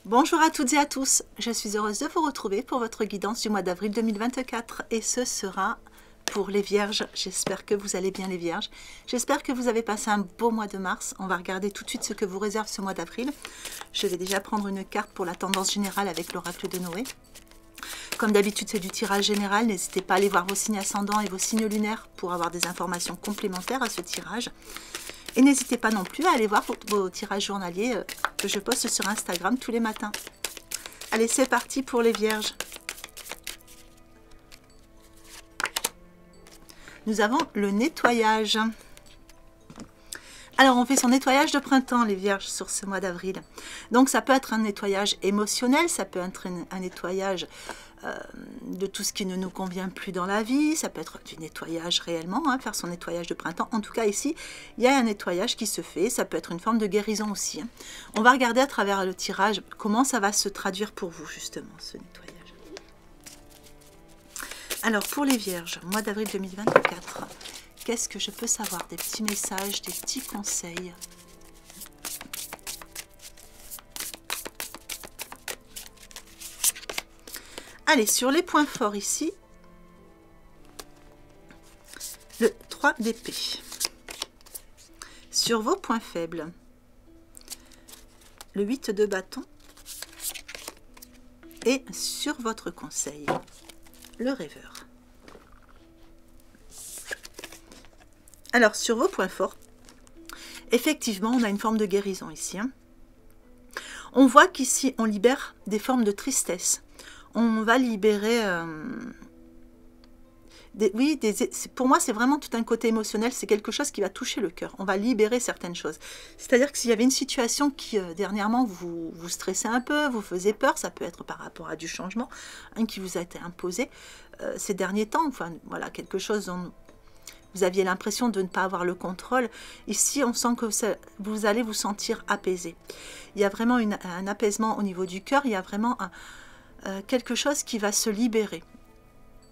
Bonjour à toutes et à tous, je suis heureuse de vous retrouver pour votre guidance du mois d'avril 2024 et ce sera pour les vierges. J'espère que vous allez bien les vierges, j'espère que vous avez passé un beau mois de mars. On va regarder tout de suite ce que vous réserve ce mois d'avril. Je vais déjà prendre une carte pour la tendance générale avec l'oracle de Noé. Comme d'habitude c'est du tirage général, n'hésitez pas à aller voir vos signes ascendants et vos signes lunaires pour avoir des informations complémentaires à ce tirage. Et n'hésitez pas non plus à aller voir vos tirages journaliers que je poste sur Instagram tous les matins. Allez, c'est parti pour les vierges. Nous avons le nettoyage. Alors, on fait son nettoyage de printemps, les vierges, sur ce mois d'avril. Donc, ça peut être un nettoyage émotionnel, ça peut être un nettoyage de tout ce qui ne nous convient plus dans la vie, ça peut être du nettoyage réellement, hein, faire son nettoyage de printemps. En tout cas, ici, il y a un nettoyage qui se fait, ça peut être une forme de guérison aussi. Hein. On va regarder à travers le tirage comment ça va se traduire pour vous, justement, ce nettoyage. Alors, pour les vierges, mois d'avril 2024, qu'est-ce que je peux savoir? Des petits messages, des petits conseils. Allez, sur les points forts ici, le 3 d'épée. Sur vos points faibles, le 8 de bâton. Et sur votre conseil, le rêveur. Alors, sur vos points forts, effectivement, on a une forme de guérison ici. Hein. On voit qu'ici, on libère des formes de tristesse. On va libérer... pour moi, c'est vraiment tout un côté émotionnel. C'est quelque chose qui va toucher le cœur. On va libérer certaines choses. C'est-à-dire que s'il y avait une situation qui, dernièrement, vous stressait un peu, vous faisait peur, ça peut être par rapport à du changement hein, qui vous a été imposé ces derniers temps. Enfin, voilà, quelque chose dont vous aviez l'impression de ne pas avoir le contrôle. Ici, on sent que vous allez vous sentir apaisé. Il y a vraiment un apaisement au niveau du cœur. Il y a vraiment quelque chose qui va se libérer.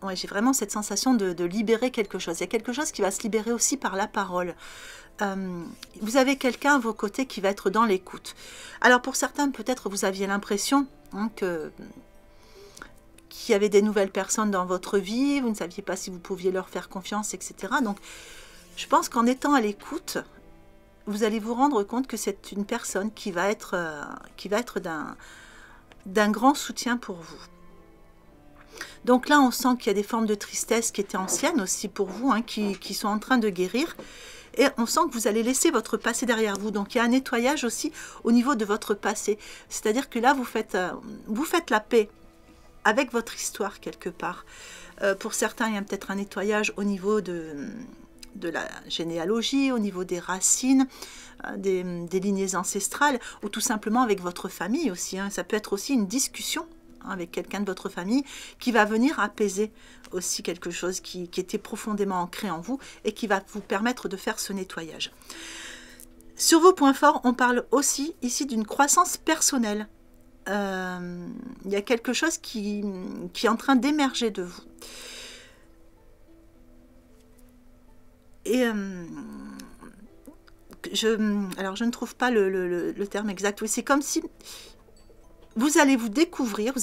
Ouais, j'ai vraiment cette sensation de libérer quelque chose. Il y a quelque chose qui va se libérer aussi par la parole. Vous avez quelqu'un à vos côtés qui va être dans l'écoute. Alors pour certains, peut-être vous aviez l'impression hein, qu'il y avait des nouvelles personnes dans votre vie, vous ne saviez pas si vous pouviez leur faire confiance, etc. Donc je pense qu'en étant à l'écoute, vous allez vous rendre compte que c'est une personne qui va être d'un grand soutien pour vous. Donc là, on sent qu'il y a des formes de tristesse qui étaient anciennes aussi pour vous, hein, qui sont en train de guérir. Et on sent que vous allez laisser votre passé derrière vous. Donc il y a un nettoyage aussi au niveau de votre passé. C'est-à-dire que là, vous faites la paix avec votre histoire quelque part. Pour certains, il y a peut-être un nettoyage au niveau de la généalogie, au niveau des racines, des lignées ancestrales, ou tout simplement avec votre famille aussi. Hein. Ça peut être aussi une discussion avec quelqu'un de votre famille qui va venir apaiser aussi quelque chose qui était profondément ancré en vous et qui va vous permettre de faire ce nettoyage. Sur vos points forts, on parle aussi ici d'une croissance personnelle. Il y a quelque chose qui est en train d'émerger de vous. Et alors je ne trouve pas le terme exact. Oui, c'est comme si vous allez découvrir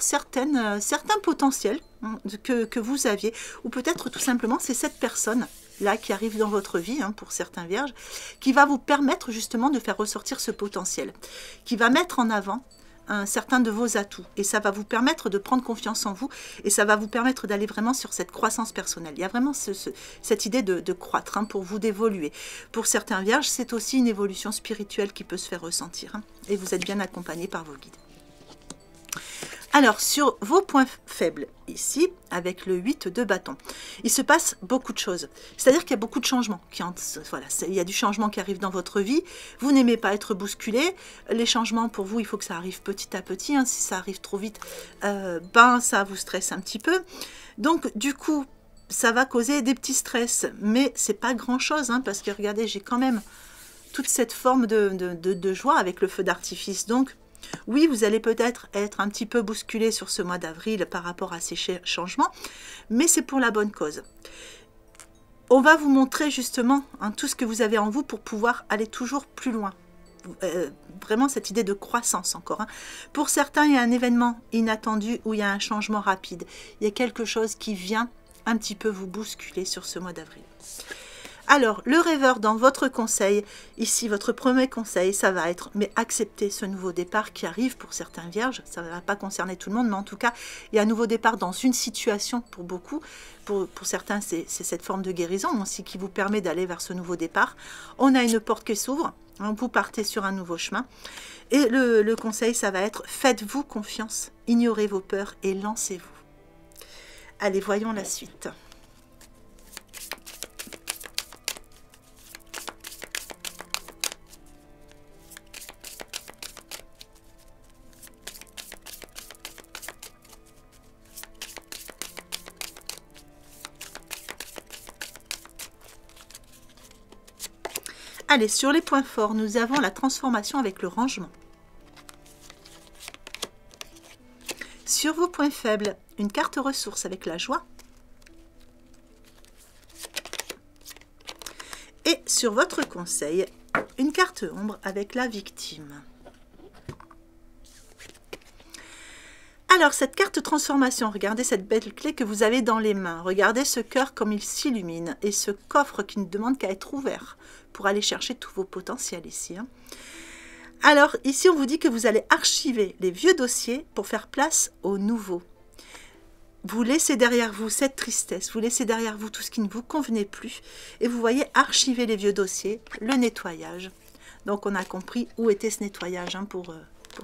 certains potentiels hein, que vous aviez, ou peut-être tout simplement c'est cette personne là qui arrive dans votre vie, hein, pour certains vierges, qui va vous permettre justement de faire ressortir ce potentiel, qui va mettre en avant certains de vos atouts, et ça va vous permettre de prendre confiance en vous, et ça va vous permettre d'aller vraiment sur cette croissance personnelle. Il y a vraiment cette idée de croître hein, pour vous, d'évoluer. Pour certains vierges, c'est aussi une évolution spirituelle qui peut se faire ressentir, hein, et vous êtes bien accompagné par vos guides. Alors, sur vos points faibles, ici, avec le 8 de bâton, il se passe beaucoup de choses. C'est-à-dire qu'il y a beaucoup de changements. Voilà, il y a du changement qui arrive dans votre vie. Vous n'aimez pas être bousculé. Les changements, pour vous, il faut que ça arrive petit à petit. Hein. Si ça arrive trop vite, ça vous stresse un petit peu. Donc, du coup, ça va causer des petits stress. Mais c'est pas grand-chose, hein, parce que, regardez, j'ai quand même toute cette forme de joie avec le feu d'artifice. Donc, oui, vous allez peut-être être un petit peu bousculé sur ce mois d'avril par rapport à ces changements, mais c'est pour la bonne cause. On va vous montrer justement hein, tout ce que vous avez en vous pour pouvoir aller toujours plus loin. vraiment cette idée de croissance encore. Hein. Pour certains, il y a un événement inattendu où il y a un changement rapide. Il y a quelque chose qui vient un petit peu vous bousculer sur ce mois d'avril. Alors, le rêveur dans votre conseil, ici, votre premier conseil, ça va être, mais acceptez ce nouveau départ qui arrive pour certains vierges. Ça ne va pas concerner tout le monde, mais en tout cas, il y a un nouveau départ dans une situation pour beaucoup. Pour certains, c'est cette forme de guérison aussi qui vous permet d'aller vers ce nouveau départ. On a une porte qui s'ouvre, hein, vous partez sur un nouveau chemin. Et le conseil, ça va être, faites-vous confiance, ignorez vos peurs et lancez-vous. Allez, voyons la suite. Allez, sur les points forts, nous avons la transformation avec le rangement. Sur vos points faibles, une carte ressource avec la joie. Et sur votre conseil, une carte ombre avec la victime. Alors, cette carte transformation, regardez cette belle clé que vous avez dans les mains. Regardez ce cœur comme il s'illumine et ce coffre qui ne demande qu'à être ouvert pour aller chercher tous vos potentiels ici. Hein. Alors, ici, on vous dit que vous allez archiver les vieux dossiers pour faire place aux nouveaux. Vous laissez derrière vous cette tristesse, vous laissez derrière vous tout ce qui ne vous convenait plus et vous voyez archiver les vieux dossiers, le nettoyage. Donc, on a compris où était ce nettoyage hein, pour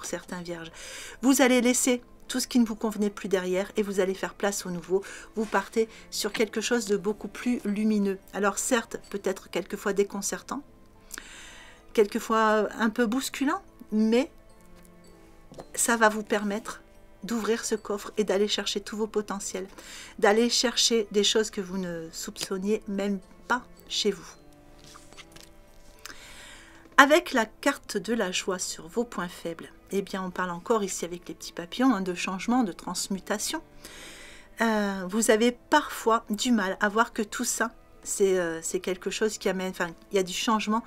certains vierges. Vous allez laisser tout ce qui ne vous convenait plus derrière et vous allez faire place au nouveau. Vous partez sur quelque chose de beaucoup plus lumineux. Alors certes, peut-être quelquefois déconcertant, quelquefois un peu bousculant, mais ça va vous permettre d'ouvrir ce coffre et d'aller chercher tous vos potentiels, d'aller chercher des choses que vous ne soupçonniez même pas chez vous. Avec la carte de la joie sur vos points faibles, eh bien on parle encore ici avec les petits papillons hein, de changement, de transmutation. Vous avez parfois du mal à voir que tout ça, c'est quelque chose qui amène, enfin il y a du changement.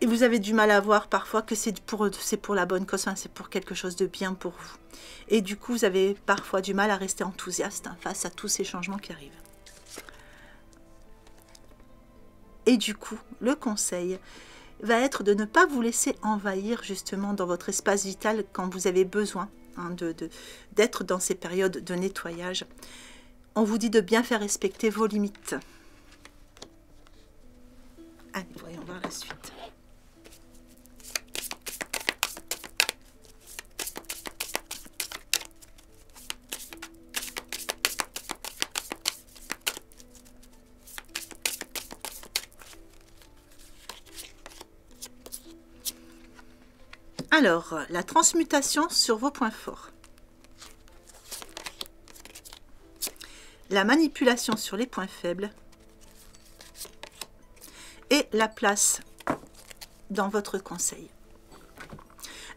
Et vous avez du mal à voir parfois que c'est pour la bonne cause, hein, c'est pour quelque chose de bien pour vous. Et du coup, vous avez parfois du mal à rester enthousiaste hein, face à tous ces changements qui arrivent. Et du coup, le conseil va être de ne pas vous laisser envahir justement dans votre espace vital quand vous avez besoin hein, d'être dans ces périodes de nettoyage. On vous dit de bien faire respecter vos limites. Allez, voyons voir la suite. Alors, la transmutation sur vos points forts. La manipulation sur les points faibles. Et la place dans votre conseil.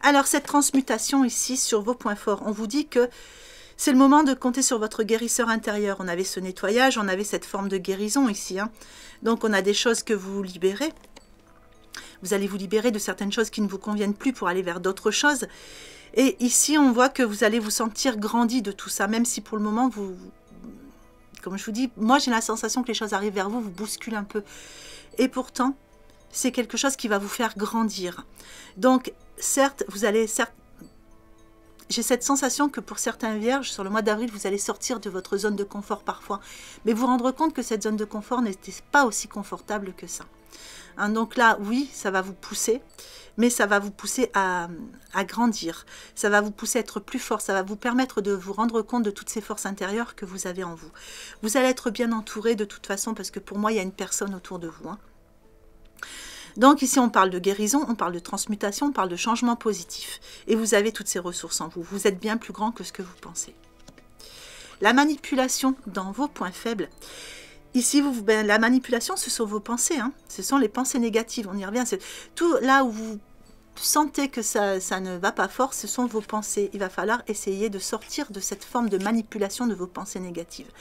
Alors, cette transmutation ici sur vos points forts, on vous dit que c'est le moment de compter sur votre guérisseur intérieur. On avait ce nettoyage, on avait cette forme de guérison ici. Hein. Donc, on a des choses que vous libérez. Vous allez vous libérer de certaines choses qui ne vous conviennent plus pour aller vers d'autres choses. Et ici, on voit que vous allez vous sentir grandi de tout ça, même si pour le moment, comme je vous dis, moi j'ai la sensation que les choses arrivent vers vous, vous bousculent un peu. Et pourtant, c'est quelque chose qui va vous faire grandir. Donc, certes, j'ai cette sensation que pour certains vierges, sur le mois d'avril, vous allez sortir de votre zone de confort parfois. Mais vous rendre compte que cette zone de confort n'était pas aussi confortable que ça. Hein, donc là, oui, ça va vous pousser, mais ça va vous pousser à grandir. Ça va vous pousser à être plus fort. Ça va vous permettre de vous rendre compte de toutes ces forces intérieures que vous avez en vous. Vous allez être bien entouré de toute façon, parce que pour moi, il y a une personne autour de vous. Hein. Donc ici, on parle de guérison, on parle de transmutation, on parle de changement positif. Et vous avez toutes ces ressources en vous. Vous êtes bien plus grand que ce que vous pensez. La manipulation dans vos points faibles. Ici, la manipulation, ce sont vos pensées. Hein. Ce sont les pensées négatives. On y revient. C'est tout là où vous sentez que ça ne va pas fort, ce sont vos pensées. Il va falloir essayer de sortir de cette forme de manipulation de vos pensées négatives.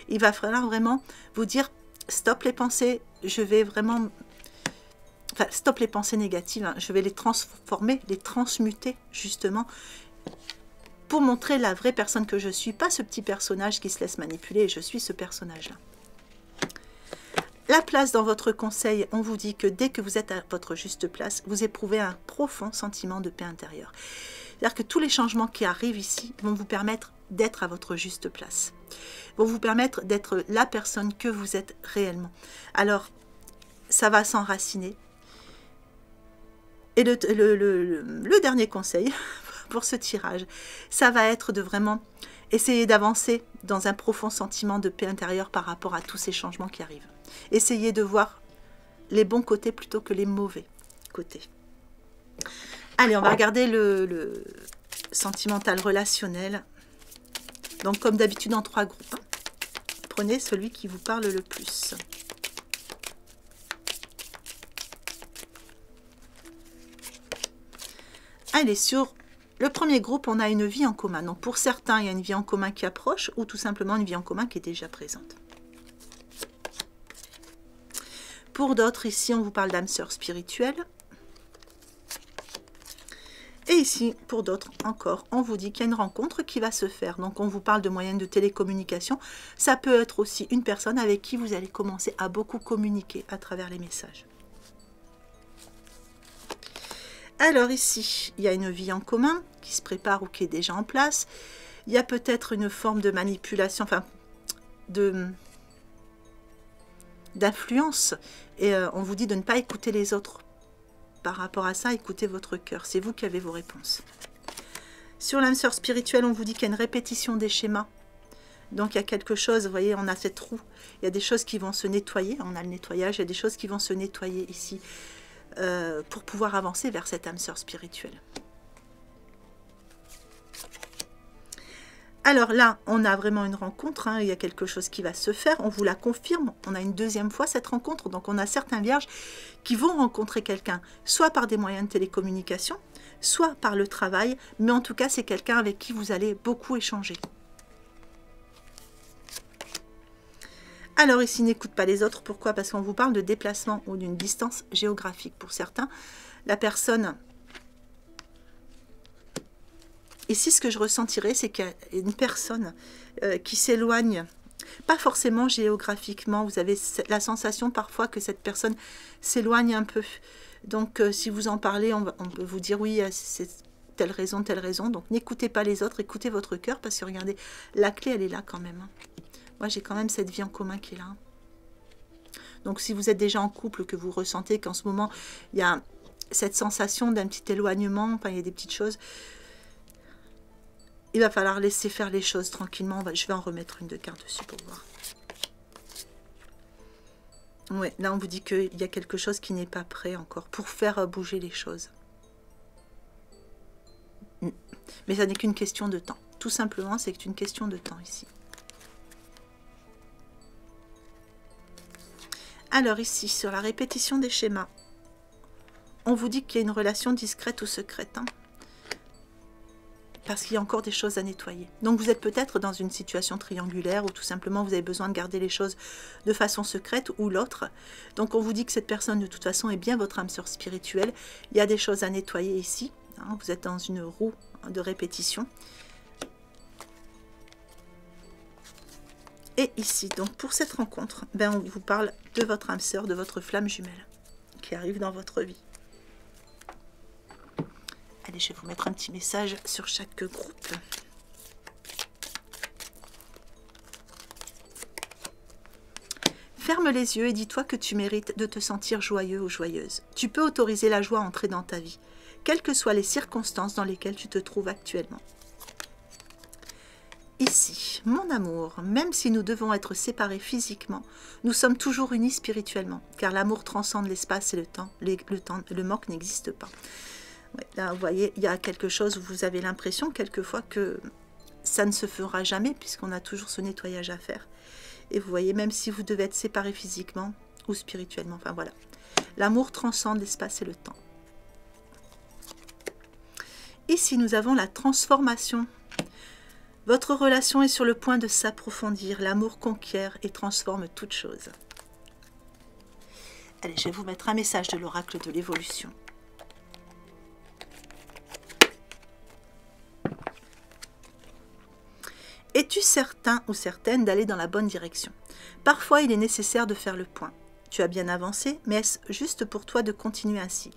Il va falloir vraiment vous dire, stop les pensées, je vais vraiment Enfin, stop les pensées négatives, hein. Je vais les transformer, les transmuter, justement, pour montrer la vraie personne que je suis, pas ce petit personnage qui se laisse manipuler, je suis ce personnage-là. La place dans votre conseil, on vous dit que dès que vous êtes à votre juste place, vous éprouvez un profond sentiment de paix intérieure. C'est-à-dire que tous les changements qui arrivent ici vont vous permettre d'être à votre juste place, vont vous permettre d'être la personne que vous êtes réellement. Alors, ça va s'enraciner. Et le dernier conseil pour ce tirage, ça va être de vraiment essayer d'avancer dans un profond sentiment de paix intérieure par rapport à tous ces changements qui arrivent. Essayez de voir les bons côtés plutôt que les mauvais côtés. Allez, on va regarder le sentimental relationnel. Donc, comme d'habitude, en 3 groupes. Prenez celui qui vous parle le plus. Allez, sur le premier groupe, on a une vie en commun. Donc, pour certains, il y a une vie en commun qui approche ou tout simplement une vie en commun qui est déjà présente. Pour d'autres, ici, on vous parle d'âme sœur spirituelle. Et ici, pour d'autres encore, on vous dit qu'il y a une rencontre qui va se faire. Donc, on vous parle de moyens de télécommunication. Ça peut être aussi une personne avec qui vous allez commencer à beaucoup communiquer à travers les messages. Alors ici, il y a une vie en commun qui se prépare ou qui est déjà en place. Il y a peut-être une forme de manipulation, enfin, d'influence. Et on vous dit de ne pas écouter les autres. Par rapport à ça, écoutez votre cœur. C'est vous qui avez vos réponses. Sur l'âme sœur spirituelle, on vous dit qu'il y a une répétition des schémas. Donc il y a quelque chose, vous voyez, on a cette roue. Il y a des choses qui vont se nettoyer. On a le nettoyage, il y a des choses qui vont se nettoyer ici. Pour pouvoir avancer vers cette âme sœur spirituelle. Alors là, on a vraiment une rencontre, hein, il y a quelque chose qui va se faire, on vous la confirme, on a une deuxième fois cette rencontre, donc on a certains vierges qui vont rencontrer quelqu'un, soit par des moyens de télécommunication, soit par le travail, mais en tout cas c'est quelqu'un avec qui vous allez beaucoup échanger. Alors ici, n'écoute pas les autres. Pourquoi? Parce qu'on vous parle de déplacement ou d'une distance géographique. Pour certains, la personne... Ici, ce que je ressentirais, c'est qu'il y a une personne qui s'éloigne, pas forcément géographiquement. Vous avez la sensation parfois que cette personne s'éloigne un peu. Donc, si vous en parlez, on peut vous dire oui, c'est telle raison. Donc, n'écoutez pas les autres, écoutez votre cœur, parce que regardez, la clé, elle est là quand même. Moi, j'ai quand même cette vie en commun qui est là. Donc, si vous êtes déjà en couple, que vous ressentez qu'en ce moment, il y a cette sensation d'un petit éloignement, enfin, il y a des petites choses, il va falloir laisser faire les choses tranquillement. Je vais en remettre une de cartes dessus pour voir. Oui, là, on vous dit qu'il y a quelque chose qui n'est pas prêt encore pour faire bouger les choses. Mais ça n'est qu'une question de temps. Tout simplement, c'est une question de temps ici. Alors ici, sur la répétition des schémas, on vous dit qu'il y a une relation discrète ou secrète. Hein, parce qu'il y a encore des choses à nettoyer. Donc vous êtes peut-être dans une situation triangulaire où tout simplement vous avez besoin de garder les choses de façon secrète ou l'autre. Donc on vous dit que cette personne de toute façon est bien votre âme sœur spirituelle. Il y a des choses à nettoyer ici. Hein, vous êtes dans une roue de répétition. Et ici, donc pour cette rencontre, on vous parle de votre âme sœur, de votre flamme jumelle qui arrive dans votre vie. Allez, je vais vous mettre un petit message sur chaque groupe. Ferme les yeux et dis-toi que tu mérites de te sentir joyeux ou joyeuse. Tu peux autoriser la joie à entrer dans ta vie, quelles que soient les circonstances dans lesquelles tu te trouves actuellement. Ici, mon amour, même si nous devons être séparés physiquement, nous sommes toujours unis spirituellement, car l'amour transcende l'espace et le temps. Le manque n'existe pas. Ouais, là, vous voyez, il y a quelque chose où vous avez l'impression quelquefois que ça ne se fera jamais, puisqu'on a toujours ce nettoyage à faire. Et vous voyez, même si vous devez être séparés physiquement ou spirituellement, enfin voilà. L'amour transcende l'espace et le temps. Ici, nous avons la transformation. Votre relation est sur le point de s'approfondir. L'amour conquiert et transforme toute chose. Allez, je vais vous mettre un message de l'oracle de l'évolution. Es-tu certain ou certaine d'aller dans la bonne direction? Parfois, il est nécessaire de faire le point. Tu as bien avancé, mais est-ce juste pour toi de continuer ainsi?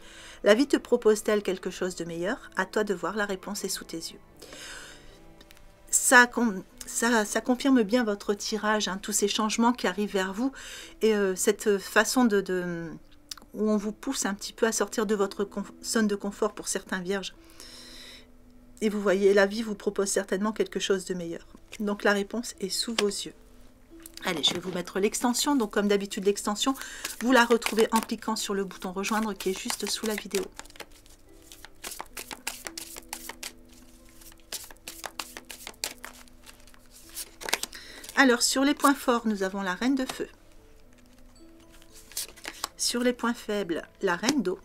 La vie te propose-t-elle quelque chose de meilleur? À toi de voir, la réponse est sous tes yeux. Ça confirme bien votre tirage, hein, tous ces changements qui arrivent vers vous et cette façon où on vous pousse un petit peu à sortir de votre zone de confort pour certains vierges. Et vous voyez, la vie vous propose certainement quelque chose de meilleur. Donc la réponse est sous vos yeux. Allez, je vais vous mettre l'extension. Donc comme d'habitude, l'extension, vous la retrouvez en cliquant sur le bouton rejoindre qui est juste sous la vidéo. Alors sur les points forts, nous avons la reine de feu. Sur les points faibles, la reine d'eau.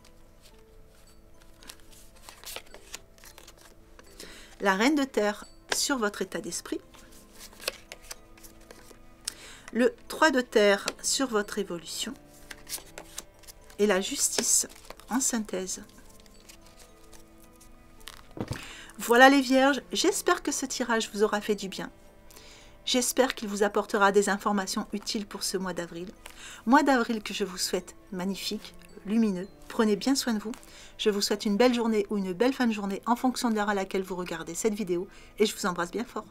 La reine de terre sur votre état d'esprit. Le 3 de terre sur votre évolution. Et la justice en synthèse. Voilà les vierges, j'espère que ce tirage vous aura fait du bien. J'espère qu'il vous apportera des informations utiles pour ce mois d'avril. Mois d'avril que je vous souhaite magnifique, lumineux. Prenez bien soin de vous. Je vous souhaite une belle journée ou une belle fin de journée en fonction de l'heure à laquelle vous regardez cette vidéo. Et je vous embrasse bien fort.